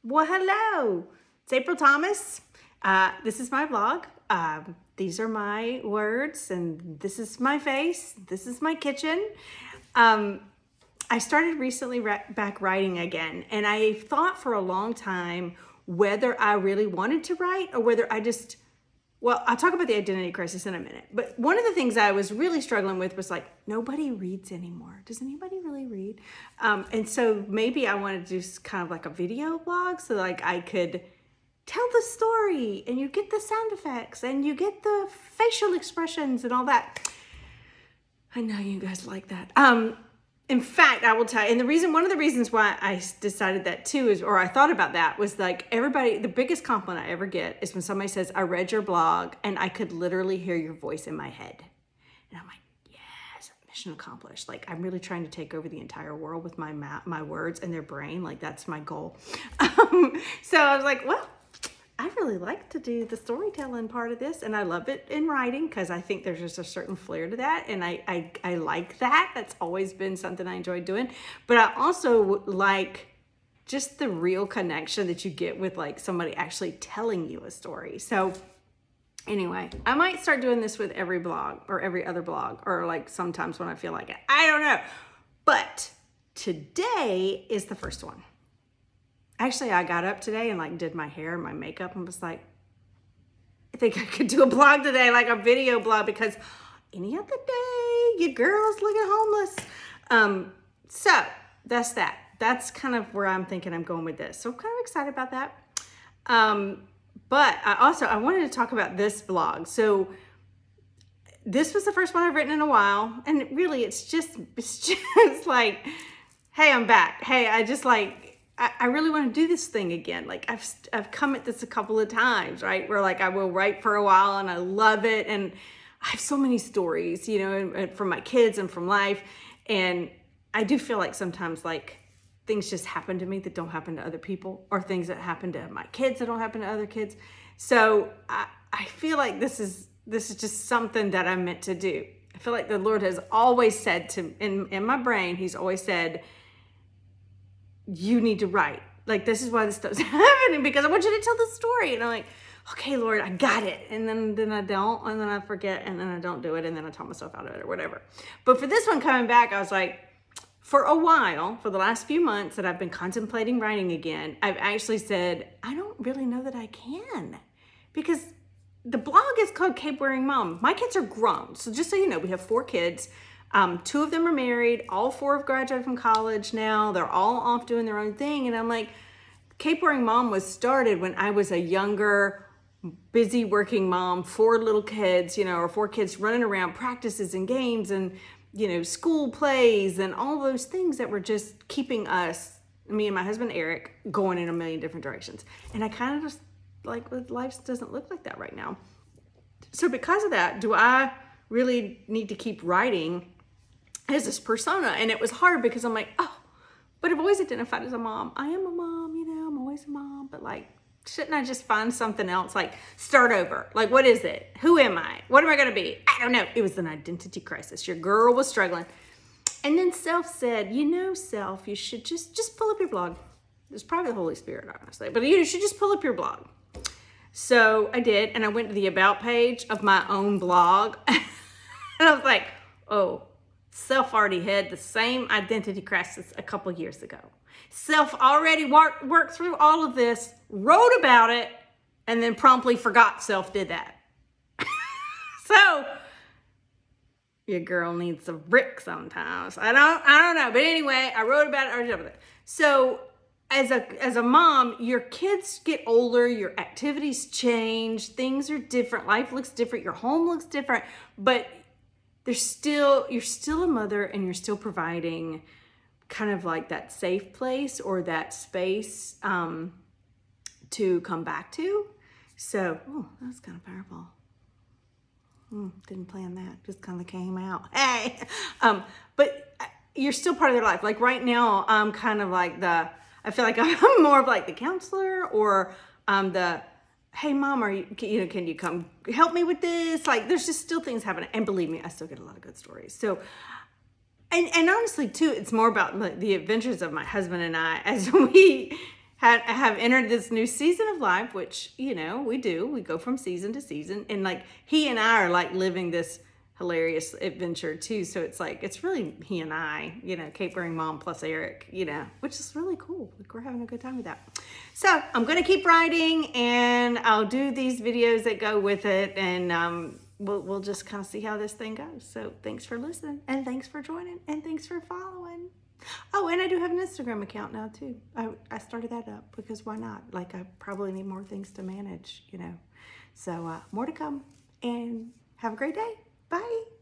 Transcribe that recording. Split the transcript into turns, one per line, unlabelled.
Well, hello. It's April Thomas. This is my blog. These are my words, and this is my face. This is my kitchen. I started recently back writing again, and I thought for a long time whether I really wanted to write or whether I just, well, I'll talk about the identity crisis in a minute. But one of the things I was really struggling with was like, nobody reads anymore. Does anybody really read? And so maybe I wanted to do kind of like a video blog so like I could tell the story and you get the sound effects and you get the facial expressions and all that. I know you guys like that. In fact, I will tell you, and one of the reasons why I decided that too is, or I thought about that was like everybody, the biggest compliment I ever get is when somebody says, I read your blog and I could literally hear your voice in my head. And I'm like, yes, mission accomplished. Like I'm really trying to take over the entire world with my words and their brain. Like that's my goal. So I was like, well, I really like to do the storytelling part of this, and I love it in writing because I think there's just a certain flair to that, and I like that. That's always been something I enjoy doing. But I also like just the real connection that you get with like somebody actually telling you a story. So anyway, I might start doing this with every blog or every other blog, or like sometimes when I feel like it. I don't know. But today is the first one. Actually, I got up today and like did my hair and my makeup and was like, I think I could do a blog today, like a video blog, because any other day, your girl's looking homeless. So that's that. That's kind of where I'm thinking I'm going with this. So I'm kind of excited about that. But I wanted to talk about this blog. So this was the first one I've written in a while. And really, it's just like, hey, I'm back. Hey, I really want to do this thing again. Like I've come at this a couple of times, right? Where like I will write for a while and I love it. And I have so many stories, you know, from my kids and from life. And I do feel like sometimes like things just happen to me that don't happen to other people, or things that happen to my kids that don't happen to other kids. So I feel like this is just something that I'm meant to do. I feel like the Lord has always said in my brain, he's always said, you need to write. Like, this is why this stuff's happening, because I want you to tell the story. And I'm like, okay, Lord, I got it. And then I don't, and then I forget, and then I don't do it, and then I talk myself out of it or whatever. But for this one coming back, I was like, for a while, for the last few months that I've been contemplating writing again, I've actually said, I don't really know that I can. Because the blog is called Cape Wearing Mom. My kids are grown. So just so you know, we have 4 kids. 2 of them are married. All 4 have graduated from college now. They're all off doing their own thing. And I'm like, Cape Wearing Mom was started when I was a younger, busy working mom, 4 little kids, you know, or 4 kids running around, practices and games and, you know, school plays and all those things that were just keeping us, me and my husband, Eric, going in a million different directions. And I kind of just like, life doesn't look like that right now. So because of that, do I really need to keep writing as this persona? And it was hard because I'm like, oh, but I've always identified as a mom. I am a mom, you know, I'm always a mom, but like, shouldn't I just find something else? Like start over. Like, what is it? Who am I? What am I going to be? I don't know. It was an identity crisis. Your girl was struggling. And then self said, you know, self, you should just pull up your blog. It's probably the Holy Spirit, honestly, but you should just pull up your blog. So I did. And I went to the about page of my own blog and I was like, oh, self already had the same identity crisis a couple years ago. Self already worked through all of this, wrote about it, and then promptly forgot self did that. So your girl needs a brick sometimes. I don't know. But anyway, I wrote about it, I did it. So as a mom, your kids get older, your activities change, things are different, life looks different, your home looks different, but you're still a mother, and you're still providing kind of like that safe place or that space to come back to. So, oh, that was kind of powerful. Didn't plan that, just kind of came out. Hey, but you're still part of their life. Like right now, I'm kind of like I feel like I'm more of like the counselor, or hey mom, can you come help me with this? Like there's just still things happening. And believe me, I still get a lot of good stories. So, and honestly too, it's more about the adventures of my husband and I as we have entered this new season of life, which, you know, we do. We go from season to season. And like he and I are like living this hilarious adventure too. So it's like, it's really he and I, you know, Cape Ring Mom plus Eric, you know, which is really cool. Like, we're having a good time with that. So I'm going to keep writing, and I'll do these videos that go with it. And we'll just kind of see how this thing goes. So thanks for listening, and thanks for joining, and thanks for following. Oh, and I do have an Instagram account now too. I started that up because why not? Like, I probably need more things to manage, you know. So more to come, and have a great day. Bye.